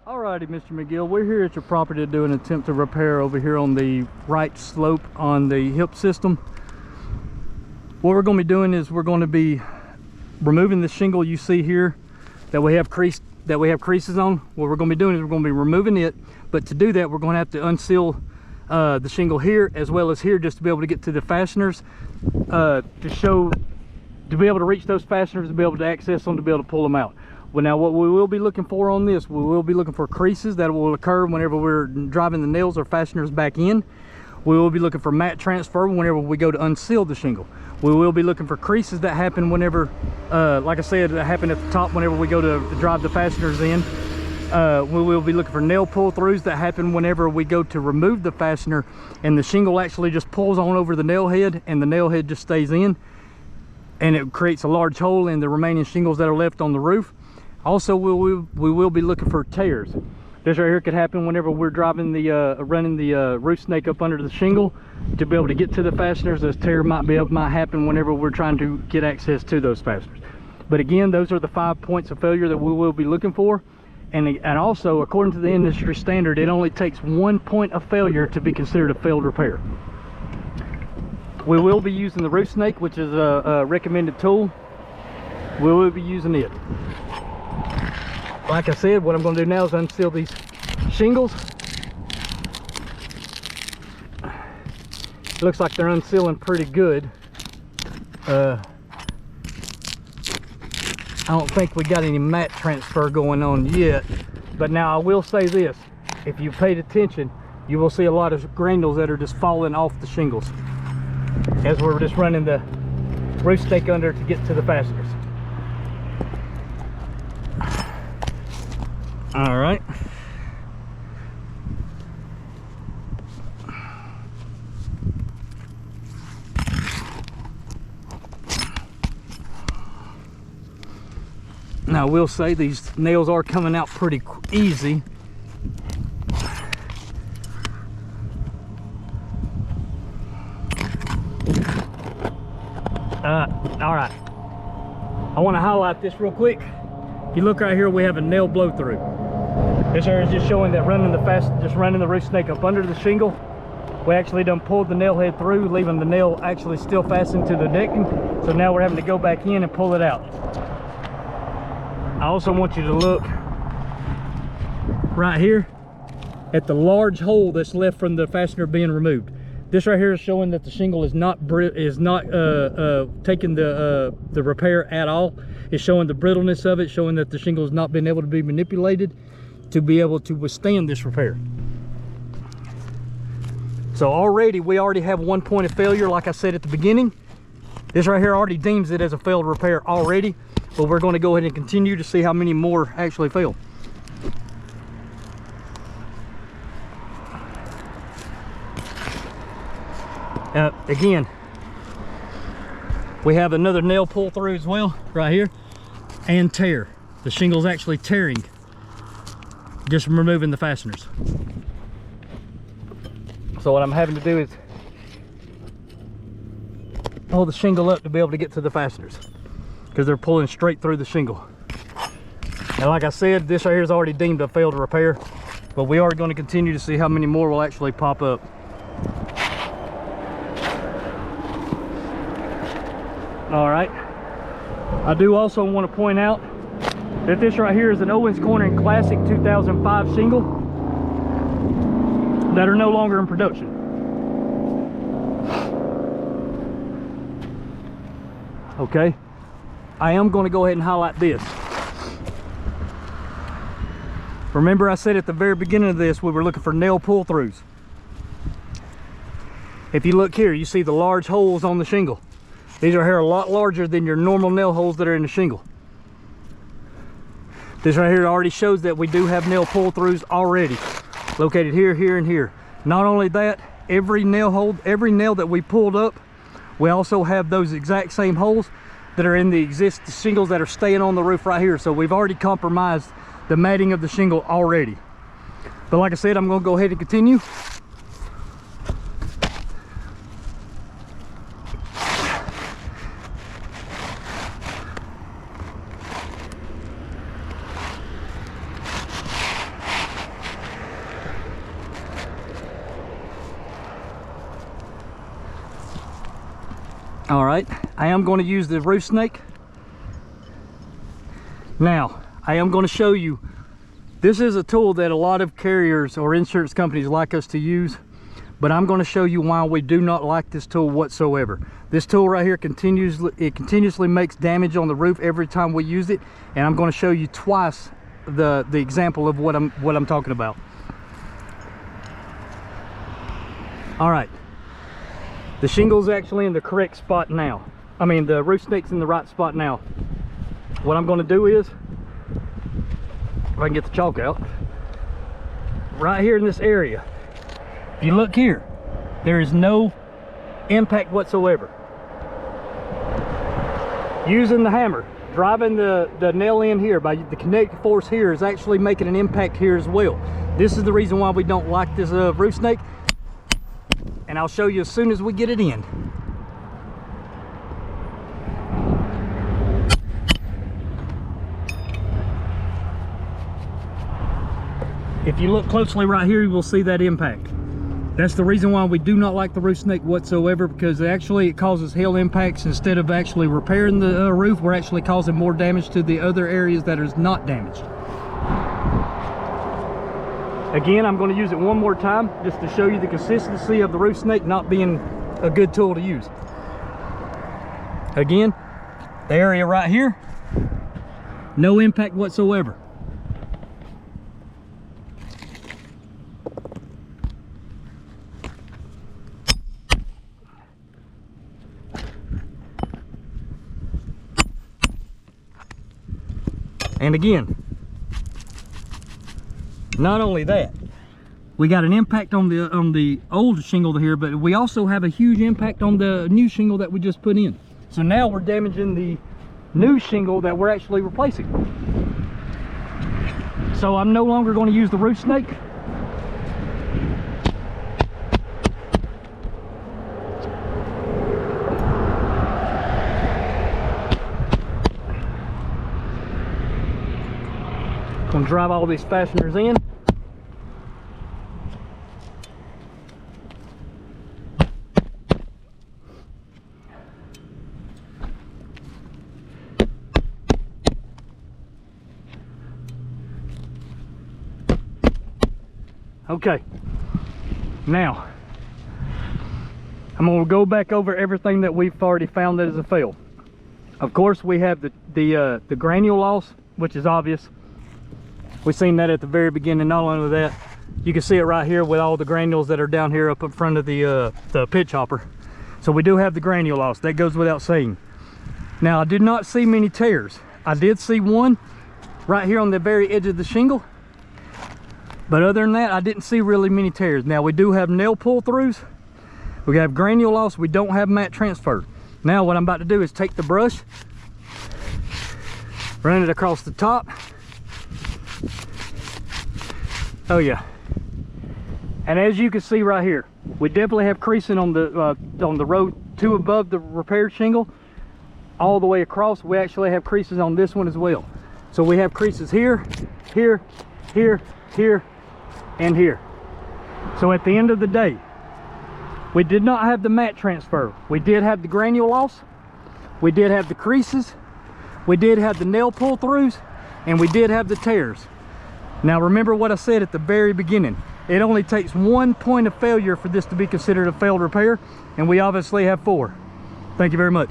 Alrighty, Mr. McGill, we're here at your property to do an attempt to repair over here on the right slope on the hip system. What we're going to be doing is we're going to be removing the shingle you see here that we have creases on. What we're going to be doing is we're going to be removing it, but to do that we're going to have to unseal the shingle here as well as here, just to be able to get to the fasteners, to be able to reach those fasteners, to be able to access them, to be able to pull them out. Well, now what we will be looking for on this, we will be looking for creases that will occur whenever we're driving the nails or fasteners back in. We will be looking for mat transfer whenever we go to unseal the shingle. We will be looking for creases that happen whenever, like I said, that happen at the top whenever we go to drive the fasteners in. We will be looking for nail pull-throughs that happen whenever we go to remove the fastener and the shingle actually just pulls on over the nail head and the nail head just stays in, and it creates a large hole in the remaining shingles that are left on the roof. Also, we will be looking for tears. This right here could happen whenever we're driving running the roof snake up under the shingle to be able to get to the fasteners. Those tears might happen whenever we're trying to get access to those fasteners. But again, those are the 5 points of failure that we will be looking for. And also, according to the industry standard, it only takes 1 point of failure to be considered a failed repair. We will be using the roof snake, which is a recommended tool. We will be using it. Like I said, what I'm going to do now is unseal these shingles. Looks like they're unsealing pretty good. I don't think we got any mat transfer going on yet, but now I will say this: if you paid attention, you will see a lot of granules that are just falling off the shingles as we're just running the roof stake under to get to the fasteners. All right. Now, I will say these nails are coming out pretty easy. All right. I want to highlight this real quick. If you look right here, we have a nail blow through. This area is just showing that running the roof snake up under the shingle, we actually done pulled the nail head through, leaving the nail actually still fastened to the decking. So now we're having to go back in and pull it out. I also want you to look right here at the large hole that's left from the fastener being removed. This right here is showing that the shingle is not taking the repair at all. It's showing the brittleness of it, showing that the shingle has not been able to be manipulated to be able to withstand this repair. So we already have 1 point of failure. Like I said at the beginning, this right here already deems it as a failed repair already, but we're going to go ahead and continue to see how many more actually fail. Again, we have another nail pull through as well right here, and tear. The shingle's actually tearing just from removing the fasteners. So what I'm having to do is pull the shingle up to be able to get to the fasteners, because they're pulling straight through the shingle. And like I said, this right here is already deemed a failed repair, but we are going to continue to see how many more will actually pop up. All right, I do also want to point out that this right here is an Owens Corning Classic 2005 shingle that are no longer in production. Okay, I am going to go ahead and highlight this. Remember, I said at the very beginning of this we were looking for nail pull-throughs. If you look here, you see the large holes on the shingle. These are here a lot larger than your normal nail holes that are in the shingle. This right here already shows that we do have nail pull-throughs already located here, here, and here. Not only that, every nail that we pulled up, we also have those exact same holes that are in the existing shingles that are staying on the roof right here. So we've already compromised the matting of the shingle already. But like I said, I'm going to go ahead and continue. All right, I am going to use the roof snake. Now, I am going to show you, this is a tool that a lot of carriers or insurance companies like us to use, but I'm going to show you why we do not like this tool whatsoever. This tool right here continuously makes damage on the roof every time we use it, and I'm going to show you twice the example of what I'm talking about. All right, the shingle's actually in the correct spot now. I mean, the roof snake's in the right spot now. What I'm going to do is, if I can get the chalk out, right here in this area, if you look here, there is no impact whatsoever. Using the hammer, driving the nail in here by the kinetic force here is actually making an impact here as well. This is the reason why we don't like this roof snake, and I'll show you as soon as we get it in. If you look closely right here, you will see that impact. That's the reason why we do not like the roof snake whatsoever, because actually it causes hail impacts. Instead of actually repairing the roof, we're actually causing more damage to the other areas that is not damaged. Again, I'm going to use it one more time just to show you the consistency of the roof snake not being a good tool to use. Again, the area right here, no impact whatsoever. And again, not only that, we got an impact on the old shingle here, but we also have a huge impact on the new shingle that we just put in. So now we're damaging the new shingle that we're actually replacing. So I'm no longer going to use the roof snake. I'm going to drive all these fasteners in. Okay, now I'm going to go back over everything that we've already found that is a fail. Of course, we have the granule loss, which is obvious. We've seen that at the very beginning. Not only that, you can see it right here with all the granules that are down here up in front of the pitch hopper. So we do have the granule loss. That goes without saying. Now, I did not see many tears. I did see one right here on the very edge of the shingle. But other than that, I didn't see really many tears. Now, we do have nail pull-throughs. We have granule loss. We don't have mat transfer. Now, what I'm about to do is take the brush, run it across the top. Oh yeah, and as you can see right here, we definitely have creasing on the row 2 above the repaired shingle, all the way across. We actually have creases on this one as well. So we have creases here, here, here, here, and here. So at the end of the day, we did not have the mat transfer. We did have the granule loss, we did have the creases, we did have the nail pull-throughs, and we did have the tears. Now remember what I said at the very beginning. It only takes 1 point of failure for this to be considered a failed repair, and we obviously have 4. Thank you very much.